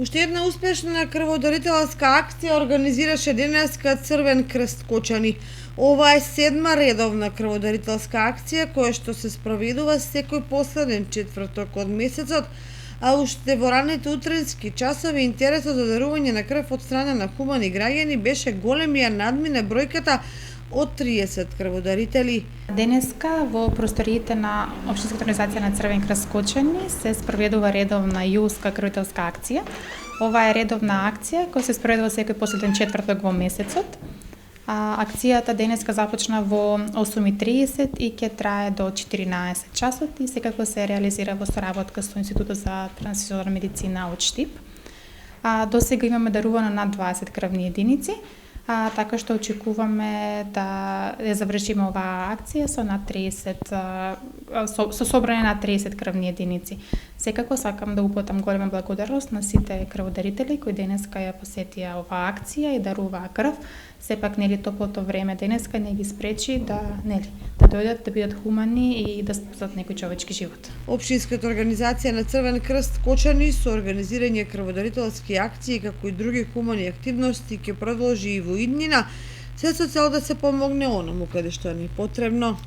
Уште една успешна крводарителска акција организираше денеска Црвен крст Кочани. Ова е 7-ма редовна крводарителска акција која што се спроведува секој последен четврток од месецот, а уште во раните утрински часови интересот за дарување на крв од страна на хумани граѓани беше голем и ја надмина бројката од 30 крводарители. Денеска во просториите на Општинската организација на Црвен крст Кочани се спроведува редовна јулска крводарителска акција. Ова е редовна акција која се спроведува секој последен четврток во месецот. Акцијата денеска започна во 8:30 и ќе трае до 14 часот и секако се реализира во соработка со Институтот за трансфузионална медицина од Штип. До сега имаме дарувано над 20 крвни единици. Така што очекуваме да ја завршиме оваа акција со над 30 со собрање на 30 крвни единици. Секако сакам да упатам голема благодарност на сите крводарители кои денеска ја посетија оваа акција и даруваа крв. Сепак топлото време денеска не ги спречи да дојдат, да бидат хумани и да спасат некој човечки живот. Општинската организација на Црвен крст Кочани со организирање крводарителски акции како и други хумани активности ќе продолжи и во иднина, се со цел да се помогне оному каде што е потребно.